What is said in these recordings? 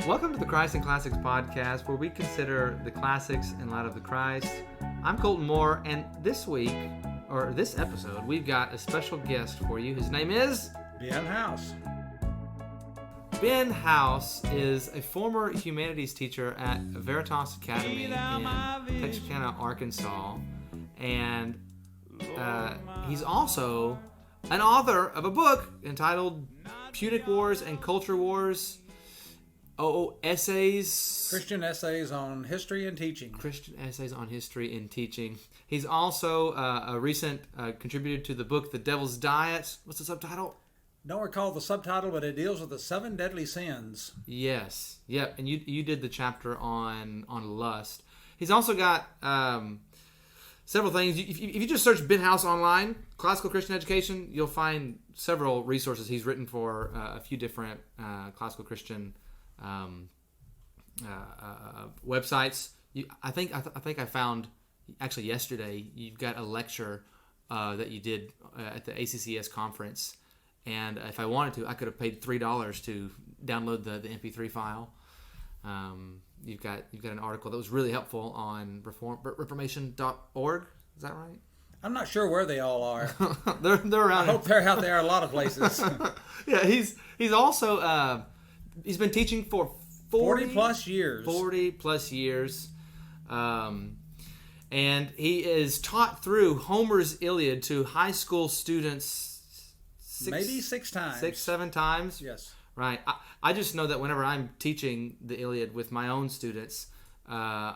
Welcome to the Christ and Classics podcast, where we consider the classics in light of the Christ. I'm Colton Moore, and this episode, we've got a special guest for you. His name is Ben House. Ben House is a former humanities teacher at Veritas Academy in Texarkana, Arkansas, and he's also an author of a book entitled Punic Wars and Culture Wars. Essays. Christian essays on history and teaching. Christian essays on history and teaching. He's also a recent contributor to the book The Devil's Diet. What's the subtitle? Don't recall the subtitle, but it deals with the 7 deadly sins. Yes. Yep. And you did the chapter on lust. He's also got several things. If you just search Ben House online, classical Christian education, you'll find several resources he's written for a few different classical Christian websites. I think I found actually yesterday you've got a lecture that you did at the ACCS conference, and if I wanted to, I could have paid $3 to download the MP3 file. You've got an article that was really helpful on reformation.org. Is that right? I'm not sure where they all are. they're around. I hope they're out there a lot of places. Yeah, he's also he's been teaching for 40 plus years. 40 plus years. And he is taught through Homer's Iliad to high school students maybe 6 times. 6-7 times. Yes. Right. I just know that whenever I'm teaching the Iliad with my own students, I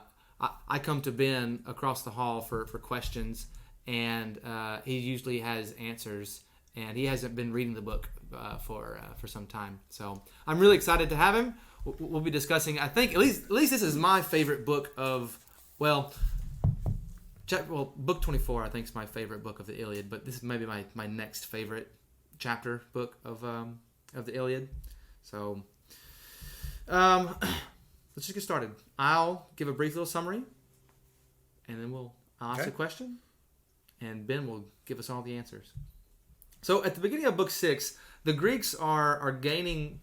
come to Ben across the hall for questions, and he usually has answers, and he hasn't been reading the book for some time. So I'm really excited to have him. We'll be discussing, I think, at least this is my favorite book of, book 24 I think is my favorite book of the Iliad, but this is maybe my next favorite chapter book of the Iliad. So let's just get started. I'll give a brief little summary, and then I'll ask a question, and Ben will give us all the answers. So at the beginning of book 6, the Greeks are gaining.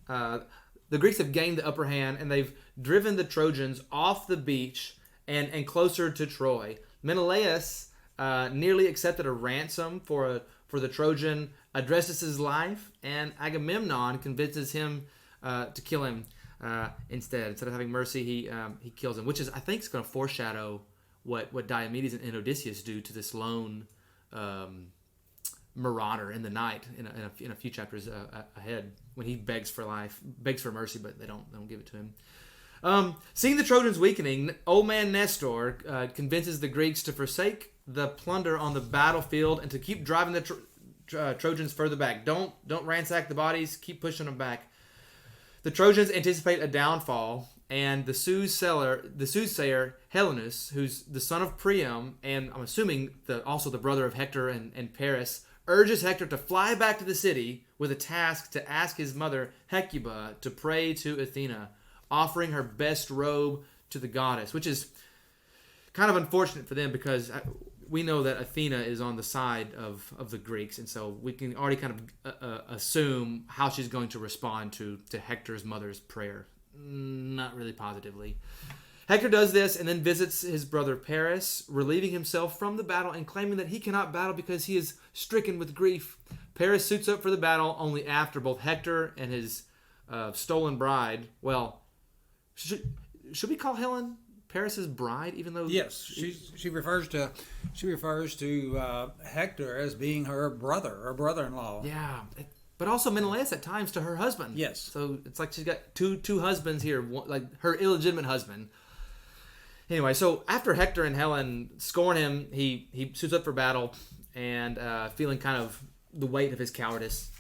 The Greeks have gained the upper hand, and they've driven the Trojans off the beach and closer to Troy. Menelaus nearly accepted a ransom for the Trojan, addresses his life, and Agamemnon convinces him to kill him instead. Instead of having mercy, he kills him, which is, I think, is going to foreshadow what Diomedes and Odysseus do to this lone marauder in the night in a few chapters ahead, when he begs for mercy, but they don't give it to him. Seeing the Trojans weakening, old man Nestor convinces the Greeks to forsake the plunder on the battlefield and to keep driving the Trojans further back. Don't ransack the bodies, keep pushing them back. The Trojans anticipate a downfall, and the soothsayer Helenus, who's the son of Priam, and I'm assuming also the brother of Hector and Paris, urges Hector to fly back to the city with a task to ask his mother Hecuba to pray to Athena, offering her best robe to the goddess, which is kind of unfortunate for them because we know that Athena is on the side of the Greeks, and so we can already kind of assume how she's going to respond to Hector's mother's prayer. Not really positively. Hector does this and then visits his brother Paris, relieving himself from the battle and claiming that he cannot battle because he is stricken with grief. Paris suits up for the battle only after both Hector and his stolen bride. Well, should we call Helen Paris's bride, even though? Yes, she refers to Hector as being her brother or brother-in-law. Yeah. But also Menelaus at times to her husband. Yes. So it's like she's got two husbands here, like her illegitimate husband. Anyway, so after Hector and Helen scorn him, he suits up for battle and feeling kind of the weight of his cowardice.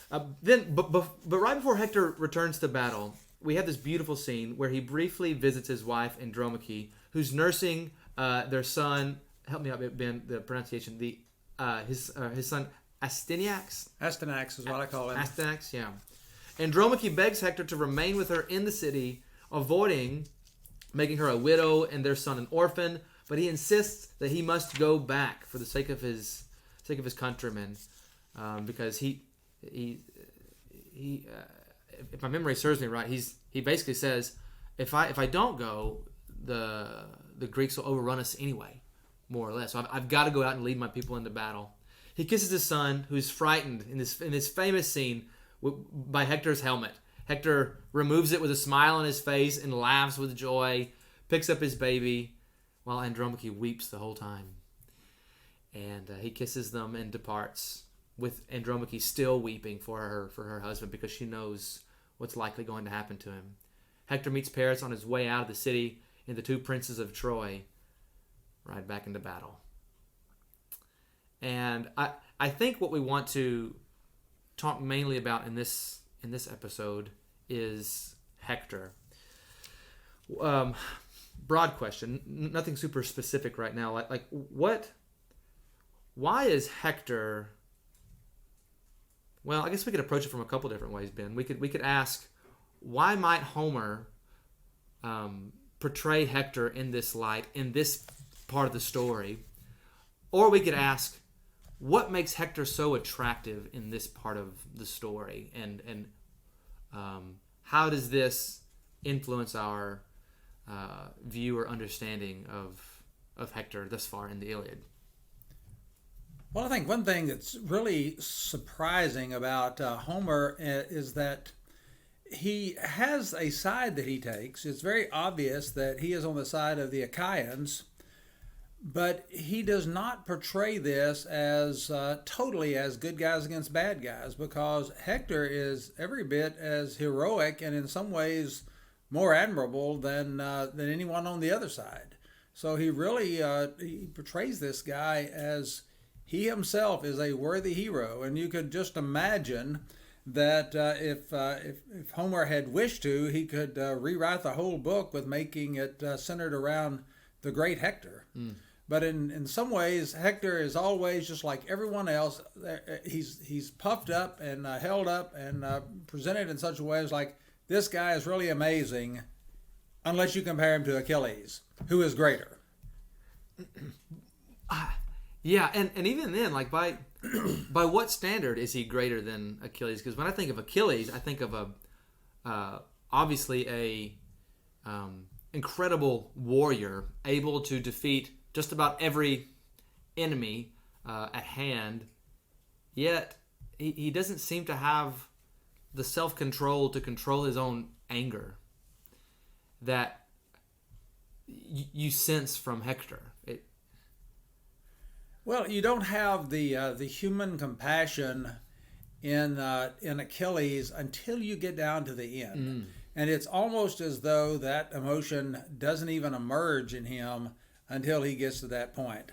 But right before Hector returns to battle, we have this beautiful scene where he briefly visits his wife Andromache, who's nursing their son. Help me out, Ben. The pronunciation. His son Astyanax. Astyanax is what I call him. Astyanax, yeah. Andromache begs Hector to remain with her in the city, avoiding making her a widow and their son an orphan, but he insists that he must go back for the sake of his countrymen, because he if my memory serves me right, he basically says, if I don't go, the Greeks will overrun us anyway, more or less. So I've got to go out and lead my people into battle. He kisses his son, who's frightened in this famous scene by Hector's helmet. Hector removes it with a smile on his face and laughs with joy, picks up his baby, while Andromache weeps the whole time. And he kisses them and departs, with Andromache still weeping for her husband, because she knows what's likely going to happen to him. Hector meets Paris on his way out of the city, and the two princes of Troy ride back into battle. And I think what we want to talk mainly about in this episode is Hector. Broad question, nothing super specific right now. Like what? Why is Hector? Well, I guess we could approach it from a couple different ways, Ben. We could ask, why might Homer portray Hector in this light, in this part of the story? Or we could ask, what makes Hector so attractive in this part of the story? And how does this influence our view or understanding of Hector thus far in the Iliad? Well, I think one thing that's really surprising about Homer is that he has a side that he takes. It's very obvious that he is on the side of the Achaeans, but he does not portray this as totally as good guys against bad guys, because Hector is every bit as heroic and in some ways more admirable than anyone on the other side. So he really he portrays this guy as he himself is a worthy hero, and you could just imagine that if Homer had wished to, he could rewrite the whole book with making it centered around the great Hector. But in some ways, Hector is always just like everyone else. He's puffed up and held up and presented in such a way as like, this guy is really amazing, unless you compare him to Achilles, who is greater. Yeah, and even then, like by what standard is he greater than Achilles? Because when I think of Achilles, I think of obviously a incredible warrior, able to defeat just about every enemy at hand. Yet he doesn't seem to have the self-control to control his own anger that you sense from Hector. Well, you don't have the human compassion in Achilles until you get down to the end, and it's almost as though that emotion doesn't even emerge in him until he gets to that point.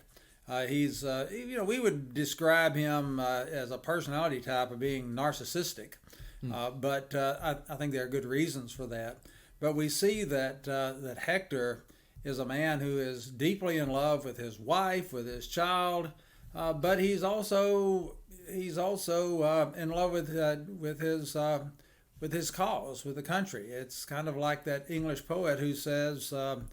He's we would describe him as a personality type of being narcissistic, but I think there are good reasons for that. But we see that Hector is a man who is deeply in love with his wife, with his child, but he's also in love with his cause, with the country. It's kind of like that English poet who says to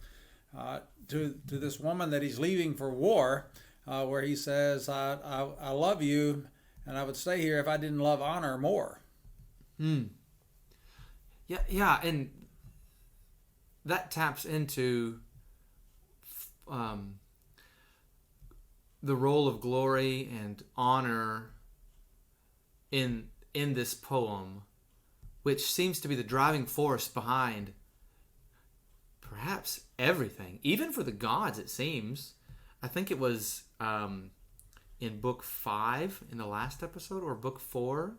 this woman that he's leaving for war, where he says, "I love you, and I would stay here if I didn't love honor more." Yeah, and that taps into the role of glory and honor in this poem, which seems to be the driving force behind perhaps everything, even for the gods. It seems. I think it was in book 5 in the last episode, or book 4,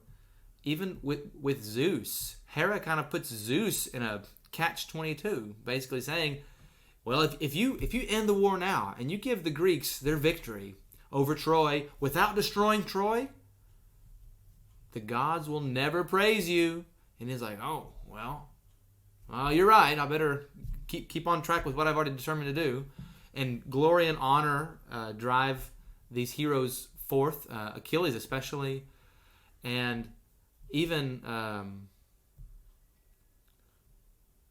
even with Zeus. Hera kind of puts Zeus in a catch-22, basically saying, well, if you end the war now and you give the Greeks their victory over Troy without destroying Troy, the gods will never praise you. And he's like, oh, well, you're right. I better keep on track with what I've already determined to do. And glory and honor drive these heroes forth, Achilles especially, and even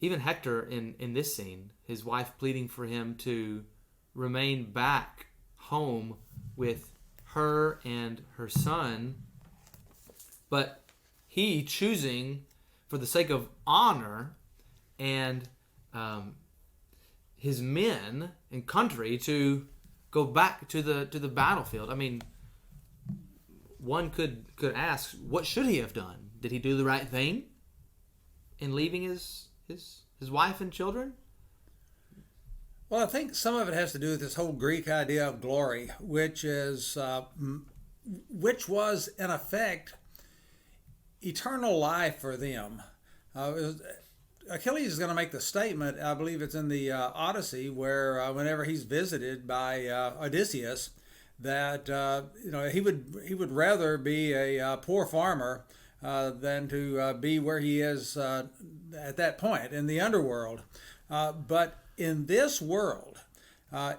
Hector in this scene, his wife pleading for him to remain back home with her and her son, but he choosing for the sake of honor and his men and country to go back to the battlefield. I mean, one could ask, what should he have done? Did he do the right thing in leaving his wife and children? Well, I think some of it has to do with this whole Greek idea of glory, which was in effect eternal life for them. Achilles is going to make the statement, I believe it's in the Odyssey, where whenever he's visited by Odysseus, that he would rather be a poor farmer than to be where he is at that point in the underworld. But in this world,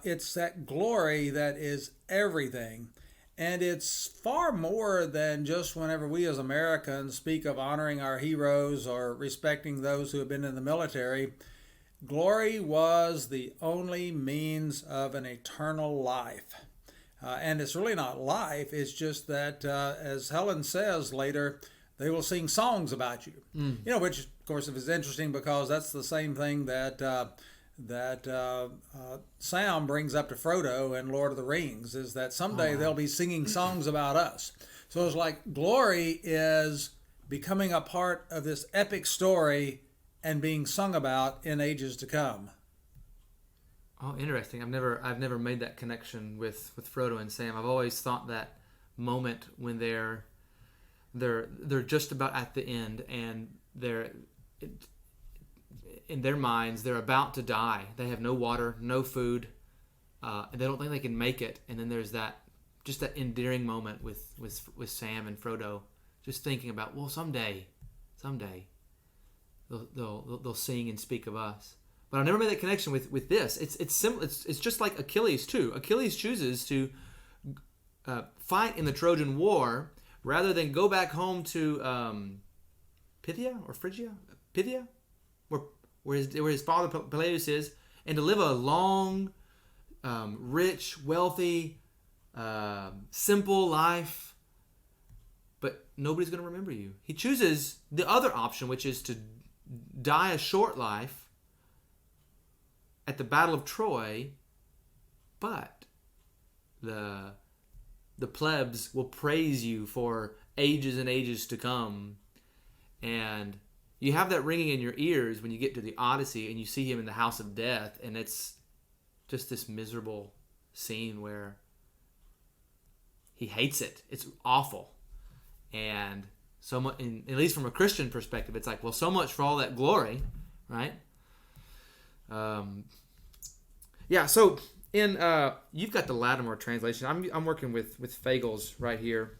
it's that glory that is everything. And it's far more than just whenever we as Americans speak of honoring our heroes or respecting those who have been in the military. Glory was the only means of an eternal life. And it's really not life, it's just that, as Helen says later, they will sing songs about you. Which, of course, is interesting because that's the same thing that Sam brings up to Frodo in Lord of the Rings, is that someday they'll be singing songs about us. So it's like glory is becoming a part of this epic story and being sung about in ages to come. Oh, interesting. I've never made that connection with Frodo and Sam. I've always thought that moment when they're just about at the end and in their minds, they're about to die. They have no water, no food, and they don't think they can make it. And then there's that endearing moment with Sam and Frodo, just thinking about, well, someday, they'll sing and speak of us. But I've never made that connection with this. It's simple. It's just like Achilles too. Achilles chooses to fight in the Trojan War rather than go back home to Phrygia, where his father Peleus is, and to live a long, rich, wealthy, simple life. But nobody's going to remember you. He chooses the other option, which is to die a short life at the Battle of Troy, but the plebs will praise you for ages and ages to come. And you have that ringing in your ears when you get to the Odyssey and you see him in the house of death, and it's just this miserable scene where he hates it. It's awful. And so much, at least from a Christian perspective, it's like, well, so much for all that glory, right? So in you've got the Lattimore translation. I'm working with Fagles right here.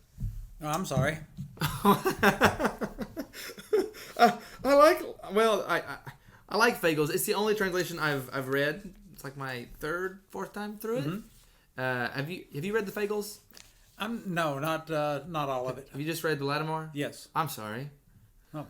Oh, I'm sorry. I like Fagles. It's the only translation I've read. It's like my fourth time through it. Mm-hmm. Have you read the Fagles? No, not all of it. Have you just read the Lattimore? Yes. I'm sorry. Oh.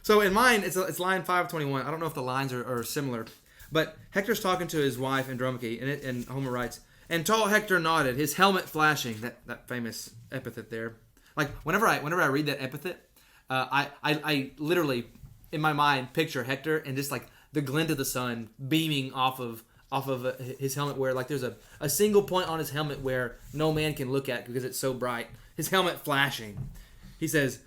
So in mine, it's line 521. I don't know if the lines are similar, but Hector's talking to his wife Andromache, and Homer writes, "And tall Hector nodded, his helmet flashing." That famous epithet there. Like whenever I read that epithet, I literally in my mind picture Hector and just like the glint of the sun beaming off of his helmet, where like there's a single point on his helmet where no man can look at because it's so bright. His helmet flashing. He says,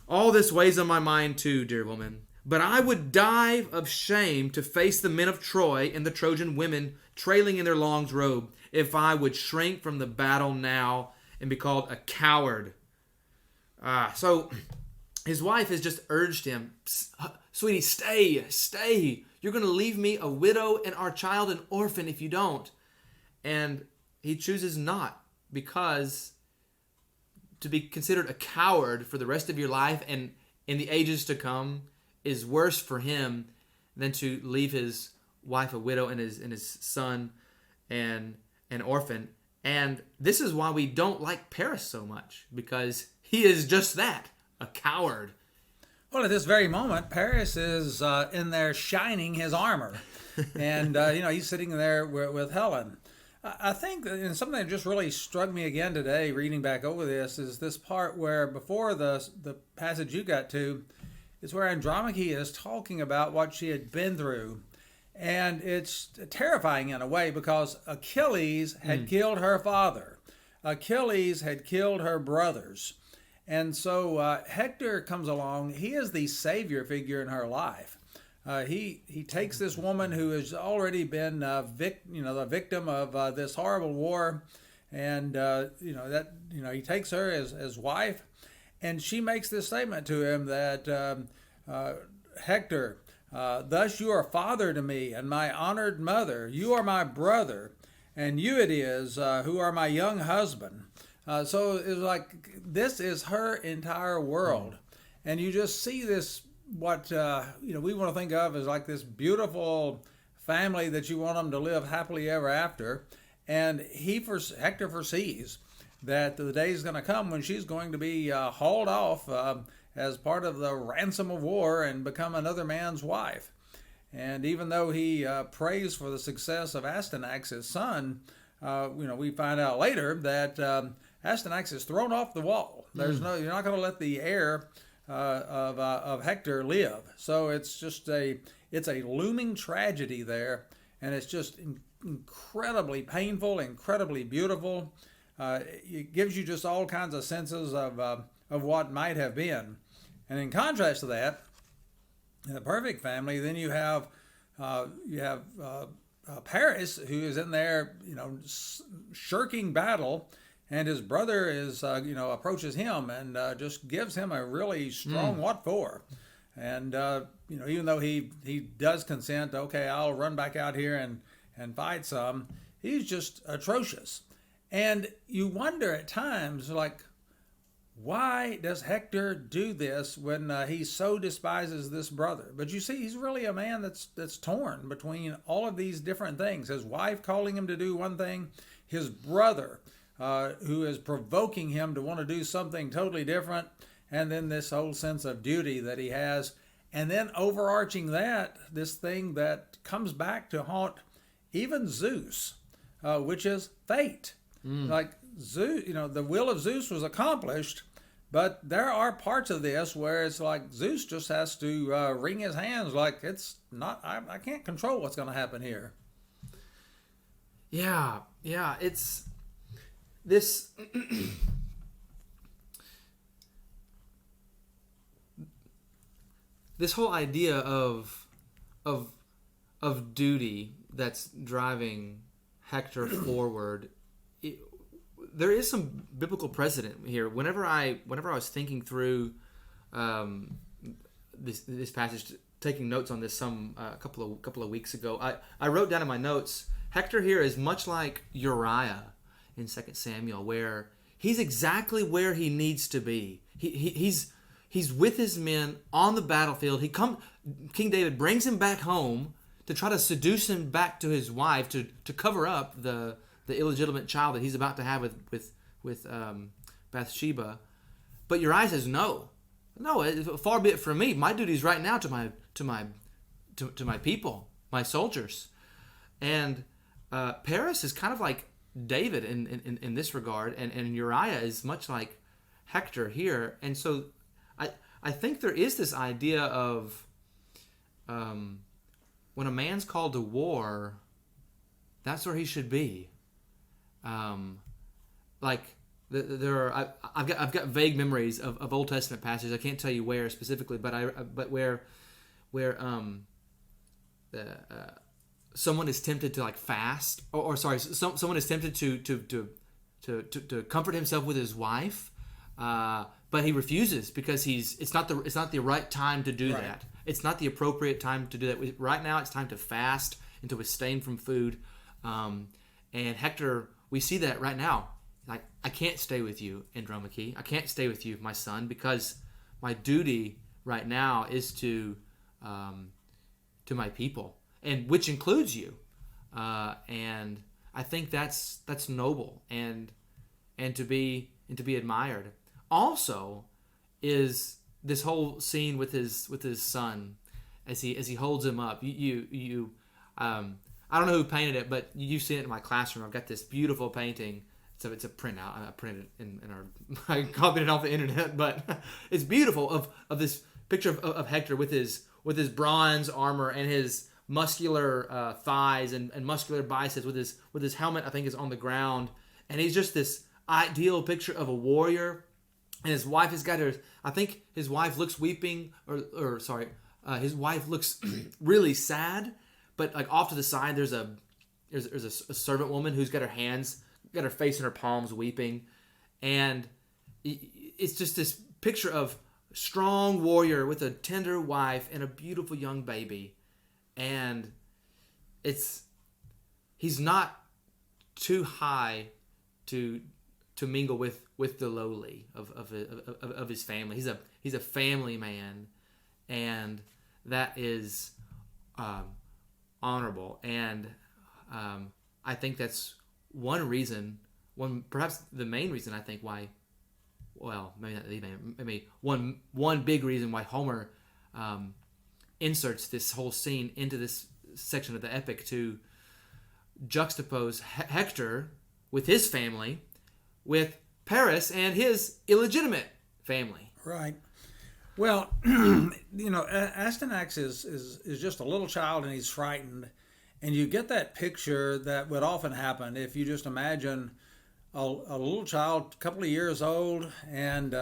"All this weighs on my mind too, dear woman. But I would die of shame to face the men of Troy and the Trojan women trailing in their long robe, if I would shrink from the battle now and be called a coward." So his wife has just urged him, "Sweetie, stay. You're going to leave me a widow and our child an orphan if you don't." And he chooses not, because to be considered a coward for the rest of your life and in the ages to come is worse for him than to leave his wife a widow and his son an orphan. And this is why we don't like Paris so much, because he is just that, a coward. Well, at this very moment, Paris is in there shining his armor. And, he's sitting there with Helen. I think that, and something that just really struck me again today, reading back over this, is this part where before the passage you got to, is where Andromache is talking about what she had been through. And it's terrifying in a way because Achilles had killed her father. Achilles had killed her brothers. And so Hector comes along. He is the savior figure in her life. He takes this woman who has already been the victim of this horrible war, and he takes her as wife, and she makes this statement to him that Hector, thus you are father to me and my honored mother. You are my brother, and you it is who are my young husband. So it's like this is her entire world, and you just see this. What we want to think of as like this beautiful family that you want them to live happily ever after, and Hector foresees that the day is going to come when she's going to be hauled off as part of the ransom of war and become another man's wife. And even though he prays for the success of Astyanax, his son, we find out later that Astyanax is thrown off the wall. You're not going to let the heir of Hector live. So it's just it's a looming tragedy there, and it's just incredibly painful, incredibly beautiful. It gives you just all kinds of senses of what might have been. And in contrast to that, in the perfect family, then you have Paris, who is in there, shirking battle. And his brother approaches him and just gives him a really strong what for. And, even though he does consent, okay, I'll run back out here and fight some, he's just atrocious. And you wonder at times, like, why does Hector do this when he so despises this brother? But you see, he's really a man that's torn between all of these different things. His wife calling him to do one thing, his brother, who is provoking him to want to do something totally different, and then this whole sense of duty that he has, and then overarching that, this thing that comes back to haunt even Zeus, which is fate. Like Zeus, the will of Zeus was accomplished, but there are parts of this where it's like Zeus just has to wring his hands, like it's not, I can't control what's going to happen here. Yeah, it's this this whole idea of duty that's driving Hector forward. There is some biblical precedent here. Whenever I was thinking through this passage, taking notes on this a couple of weeks ago, I wrote down in my notes, Hector here is much like Uriah in 2 Samuel, where he's exactly where he needs to be. He's with his men on the battlefield. King David brings him back home to try to seduce him back to his wife to cover up the illegitimate child that he's about to have with Bathsheba. But Uriah says, no, far be it from me. My duty is right now to my people, my soldiers. And Paris is kind of like David in this regard, and Uriah is much like Hector here. And so I think there is this idea of when a man's called to war, that's where he should be. I've got vague memories of Old Testament passages. I can't tell you where specifically, but where someone is tempted to like fast, someone is tempted to comfort himself with his wife, but he refuses because it's not the right time to do that. It's not the appropriate time to do that. Right now, it's time to fast and to abstain from food. And Hector, we see that right now. Like, I can't stay with you, Andromache. I can't stay with you, my son, because my duty right now is to my people, and which includes you. And I think that's noble and to be admired. Also, is this whole scene with his son as he holds him up. I I don't know who painted it, but you've seen it in my classroom. I've got this beautiful painting. So it's a printout. I printed it in our. I copied it off the internet, but it's beautiful of this picture of Hector with his bronze armor and his muscular thighs and muscular biceps with his helmet. I think is on the ground, and he's just this ideal picture of a warrior. And his wife has got her. I think his wife looks weeping, or sorry, his wife looks really sad. But like off to the side, there's a servant woman who's got her face in her palms, weeping, and it's just this picture of strong warrior with a tender wife and a beautiful young baby, and he's not too high to mingle with the lowly of his family. He's a family man, and that is honorable. And I think that's perhaps the main reason I think why. Well, maybe not the main. Maybe one big reason why Homer inserts this whole scene into this section of the epic to juxtapose Hector with his family with Paris and his illegitimate family. Right. Well, Astyanax is just a little child and he's frightened. And you get that picture that would often happen if you just imagine a little child, a couple of years old, and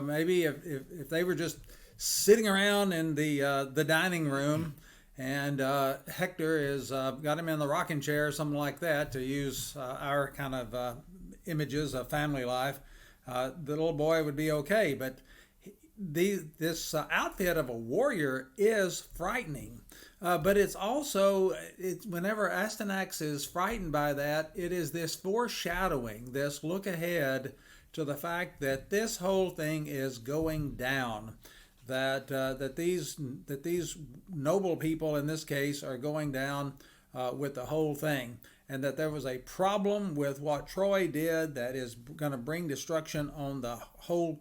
maybe if they were just sitting around in the dining room, and Hector is got him in the rocking chair or something like that, to use our kind of images of family life, the little boy would be okay. But this outfit of a warrior is frightening. But it's also, whenever Astyanax is frightened by that, it is this foreshadowing, this look ahead to the fact that this whole thing is going down, that these noble people in this case are going down with the whole thing, and that there was a problem with what Troy did that is going to bring destruction on the whole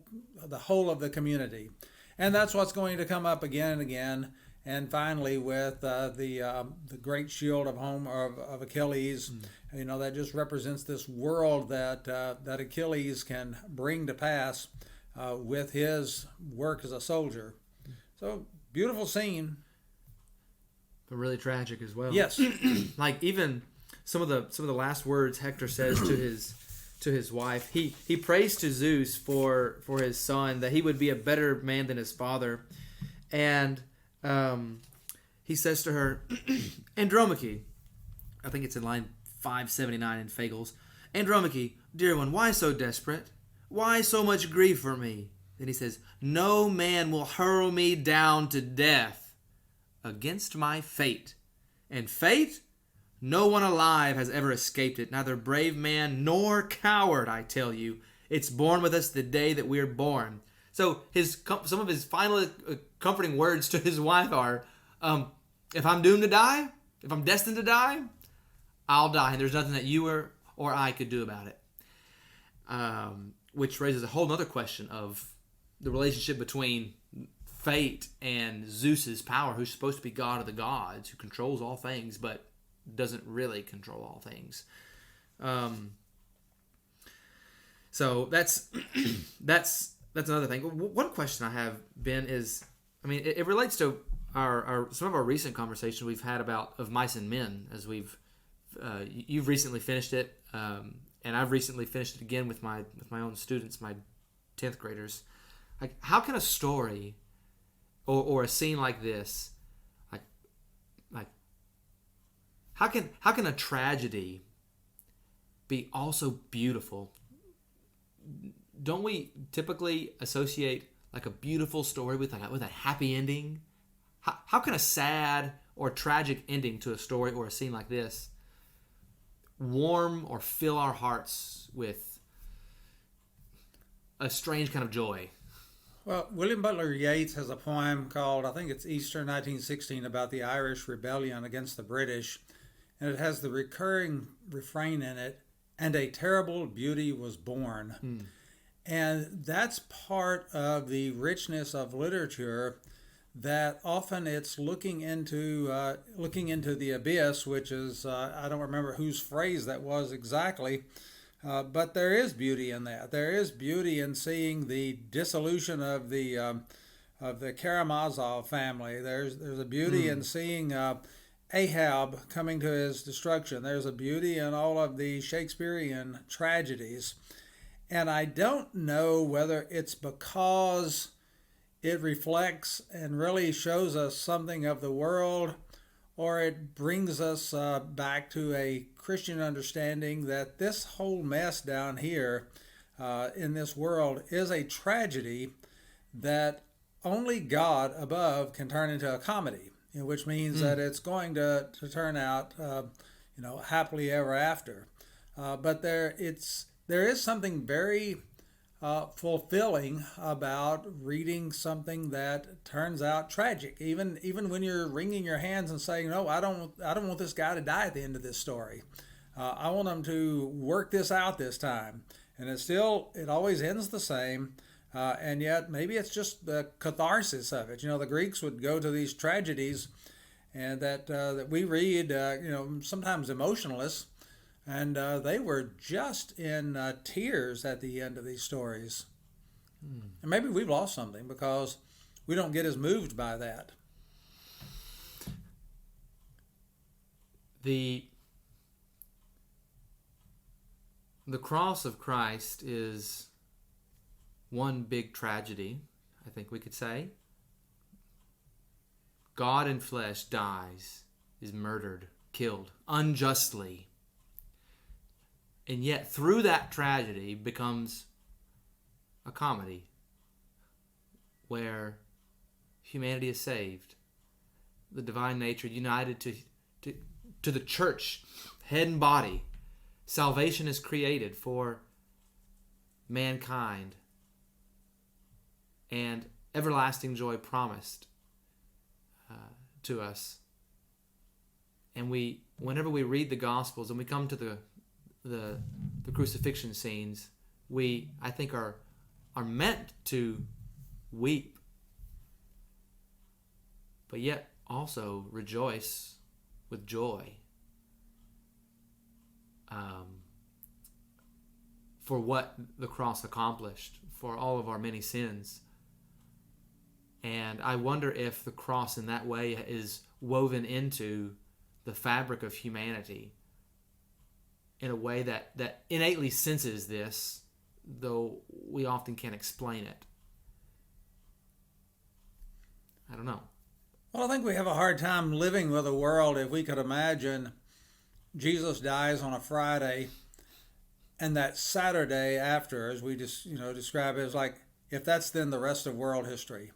of the community, and that's what's going to come up again and again. And finally, with the great shield of Achilles, that just represents this world that Achilles can bring to pass with his work as a soldier. So beautiful scene, but really tragic as well. Yes, like even some of the last words Hector says to his wife. He prays to Zeus for his son, that he would be a better man than his father, and he says to her, Andromache, I think it's in line 579 in Fagles, Andromache, dear one, why so desperate? Why so much grief for me? Then he says, no man will hurl me down to death against my fate. And fate? No one alive has ever escaped it, neither brave man nor coward, I tell you. It's born with us the day that we're born. So some of his final comforting words to his wife are, if I'm doomed to die, if I'm destined to die, I'll die, and there's nothing that you or I could do about it. Which raises a whole other question of the relationship between fate and Zeus's power, who's supposed to be god of the gods, who controls all things, but doesn't really control all things. So that's another thing. One question I have, Ben, is, it relates to some of our recent conversation we've had of Mice and Men, as you've recently finished it, and I've recently finished it again with my own students, my 10th graders. Like, how can a story or a scene like this, like how can a tragedy be also beautiful? Don't we typically associate like a beautiful story with a happy ending? How can a sad or tragic ending to a story or a scene like this warm or fill our hearts with a strange kind of joy? Well, William Butler Yeats has a poem called, I think it's Easter 1916, about the Irish rebellion against the British, and it has the recurring refrain in it, and a terrible beauty was born. And that's part of the richness of literature that often it's looking into the abyss, which is I don't remember whose phrase that was exactly, but there is beauty in that. There is beauty in seeing the dissolution of the Karamazov family. There's a beauty in seeing Ahab coming to his destruction. There's a beauty in all of the Shakespearean tragedies. And I don't know whether it's because it reflects and really shows us something of the world, or it brings us back to a Christian understanding that this whole mess down here in this world is a tragedy that only God above can turn into a comedy, which means that it's going to turn out, happily ever after. But there is something very fulfilling about reading something that turns out tragic, even when you're wringing your hands and saying, "No, I don't want this guy to die at the end of this story. I want him to work this out this time." And it always ends the same. And yet, maybe it's just the catharsis of it. The Greeks would go to these tragedies, and that we read, sometimes emotionless, and they were just in tears at the end of these stories. And maybe we've lost something because we don't get as moved by that. The cross of Christ is one big tragedy, I think we could say. God in flesh dies, is murdered, killed unjustly. And yet through that tragedy becomes a comedy where humanity is saved. The divine nature united to the church, head and body. Salvation is created for mankind. And everlasting joy promised to us. And whenever we read the Gospels and we come to the crucifixion scenes, I think are meant to weep, but yet also rejoice with joy for what the cross accomplished, for all of our many sins. And I wonder if the cross in that way is woven into the fabric of humanity in a way that innately senses this, though we often can't explain it. I don't know. Well, I think we have a hard time living with a world if we could imagine Jesus dies on a Friday, and that Saturday after, as we just describe it, as like if that's then the rest of world history.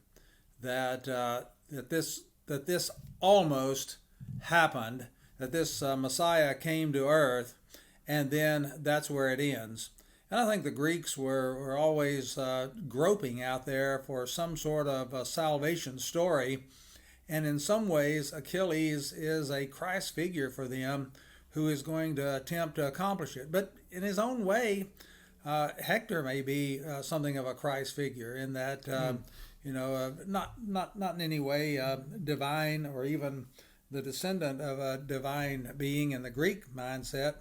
That this almost happened, that this Messiah came to earth, and then that's where it ends. And I think the Greeks were always groping out there for some sort of a salvation story, and in some ways Achilles is a Christ figure for them who is going to attempt to accomplish it. But in his own way, Hector may be something of a Christ figure in that not in any way divine or even the descendant of a divine being in the Greek mindset,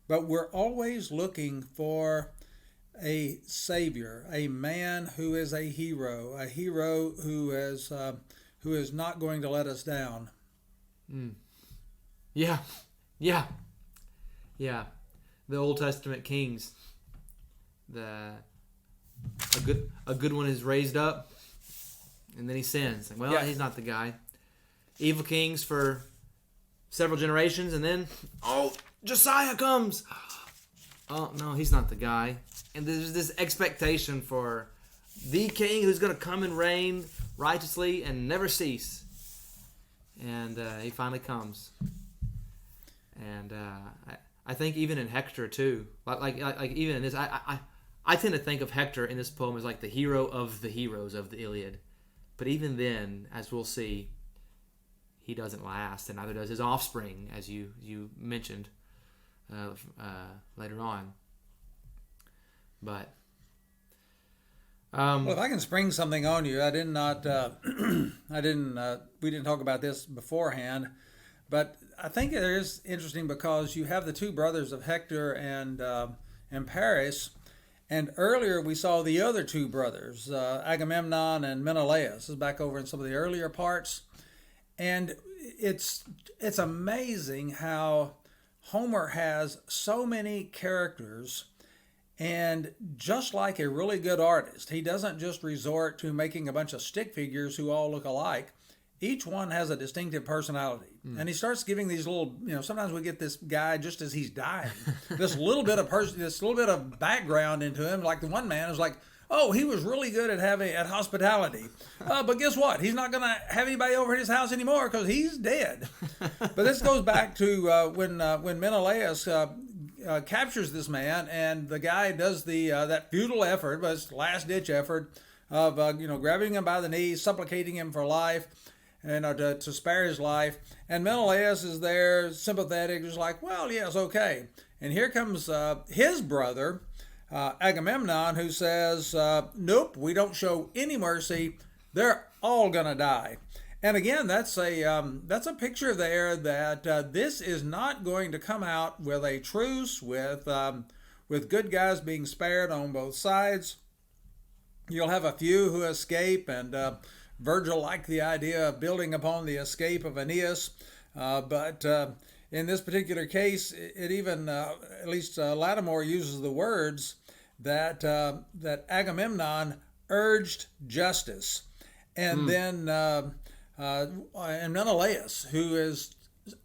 but we're always looking for a savior, a man who is a hero who is not going to let us down. Yeah. The Old Testament kings, a good one is raised up, and then he sins. He's not the guy. Evil kings for several generations, and then, Josiah comes. Oh, no, he's not the guy. And there's this expectation for the king who's going to come and reign righteously and never cease. And he finally comes. And I think even in Hector, too, like even in this, I tend to think of Hector in this poem as like the hero of the heroes of the Iliad. But even then, as we'll see, he doesn't last, and neither does his offspring, as you mentioned later on. But Well, if I can spring something on you, I did not, we didn't talk about this beforehand, but I think it is interesting because you have the two brothers of Hector and Paris, and earlier we saw the other two brothers, Agamemnon and Menelaus. This is back over in some of the earlier parts, and it's amazing how Homer has so many characters. And just like a really good artist, he doesn't just resort to making a bunch of stick figures who all look alike. Each one has a distinctive personality. And he starts giving these little, sometimes we get this guy just as he's dying. This little bit of background into him. Like the one man is like, oh, he was really good at hospitality. But guess what? He's not going to have anybody over at his house anymore because he's dead. But this goes back to when Menelaus captures this man, and the guy does that futile effort, but it's last ditch effort of grabbing him by the knees, supplicating him for life, and to spare his life. And Menelaus is there, sympathetic, just like, well, yes, okay. And here comes his brother, Agamemnon, who says, nope, we don't show any mercy. They're all gonna die. And again, that's a picture there that this is not going to come out with a truce, with good guys being spared on both sides. You'll have a few who escape, and Virgil liked the idea of building upon the escape of Aeneas, but in this particular case, it even at least Lattimore uses the words that Agamemnon urged justice, and then. And Menelaus, who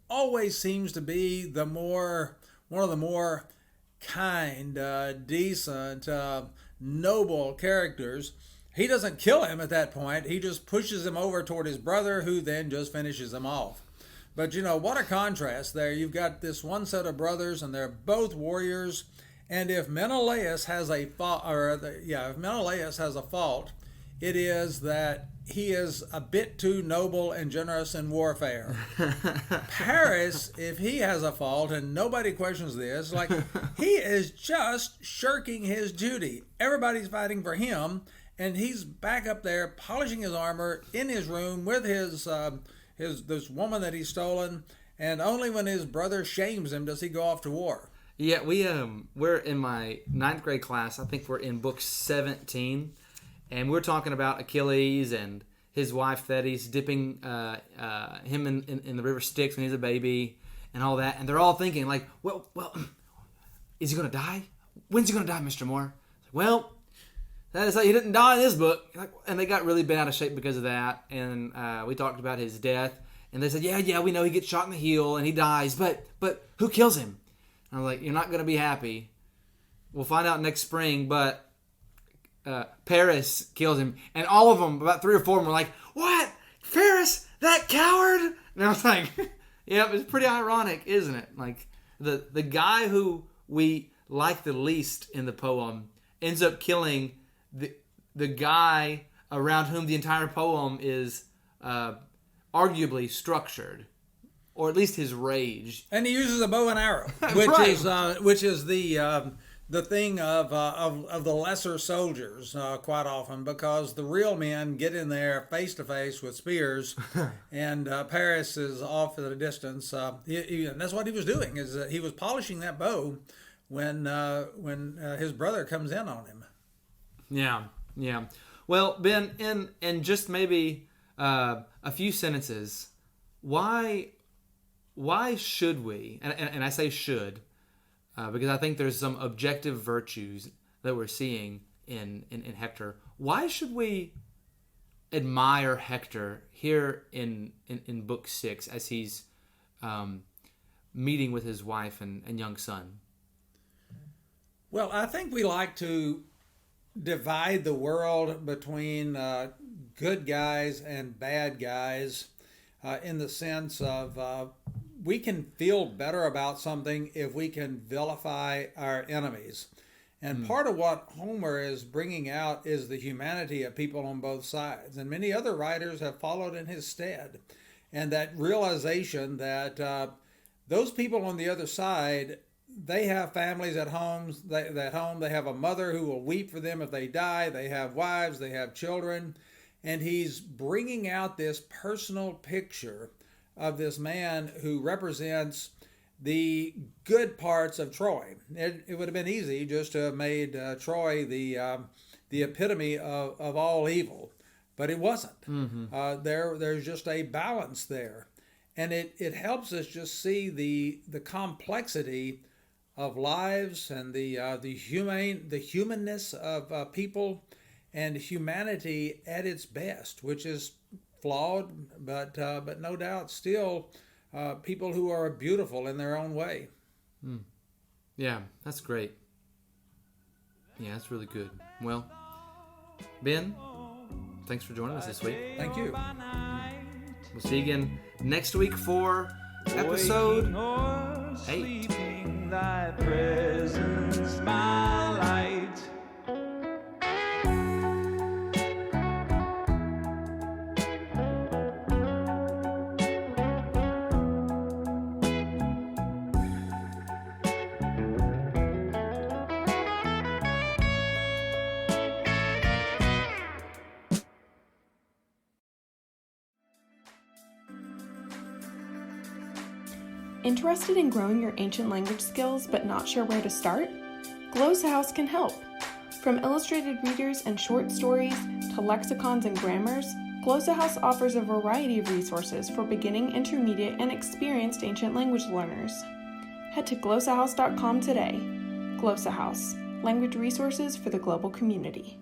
always seems to be one of the more kind, decent, noble characters. He doesn't kill him at that point. He just pushes him over toward his brother, who then just finishes him off. But what a contrast there. You've got this one set of brothers, and they're both warriors. And if Menelaus has a fault, it is that he is a bit too noble and generous in warfare. Paris, if he has a fault, and nobody questions this, like he is just shirking his duty. Everybody's fighting for him, and he's back up there polishing his armor in his room with this woman that he's stolen, and only when his brother shames him does he go off to war. Yeah, we're in my 9th grade class. I think we're in book 17. And we're talking about Achilles and his wife Thetis dipping him in the river Styx when he's a baby and all that. And they're all thinking like, well, is he going to die? When's he going to die, Mr. Moore? Well, that is like he didn't die in this book. And they got really bent out of shape because of that. And we talked about his death. And they said, yeah, we know he gets shot in the heel and he dies. But who kills him? And I was like, you're not going to be happy. We'll find out next spring, but... Paris kills him, and all of them, about 3 or 4 of them, were like, "What? Paris? That coward?" And I was like, "Yeah, it's pretty ironic, isn't it? Like the guy who we like the least in the poem ends up killing the guy around whom the entire poem is arguably structured, or at least his rage." And he uses a bow and arrow, which is the thing of the lesser soldiers quite often, because the real men get in there face to face with spears, and Paris is off at a distance. And that's what he was doing, is that he was polishing that bow when his brother comes in on him. Yeah. Well, Ben, in just maybe a few sentences, why should we? And I say should. Because I think there's some objective virtues that we're seeing in Hector. Why should we admire Hector here in Book 6 as he's meeting with his wife and young son? Well, I think we like to divide the world between good guys and bad guys in the sense of... we can feel better about something if we can vilify our enemies. And part of what Homer is bringing out is the humanity of people on both sides. And many other writers have followed in his stead. And that realization that those people on the other side, they have families at homes. They have a mother who will weep for them if they die. They have wives. They have children, and he's bringing out this personal picture of this man who represents the good parts of Troy. It would have been easy just to have made Troy the epitome of all evil, but it wasn't. Mm-hmm. There's just a balance there, and it helps us just see the complexity of lives and the humanness of people and humanity at its best, which is flawed, but no doubt still people who are beautiful in their own way. Yeah, that's great. Yeah, that's really good. Well, Ben, thanks for joining us this week. Thank you. We'll see you again next week for episode 8. Thy presence, my light. Interested in growing your ancient language skills but not sure where to start? Glossa House can help. From illustrated readers and short stories to lexicons and grammars, Glossa House offers a variety of resources for beginning, intermediate, and experienced ancient language learners. Head to glossahouse.com today. Glossa House, language resources for the global community.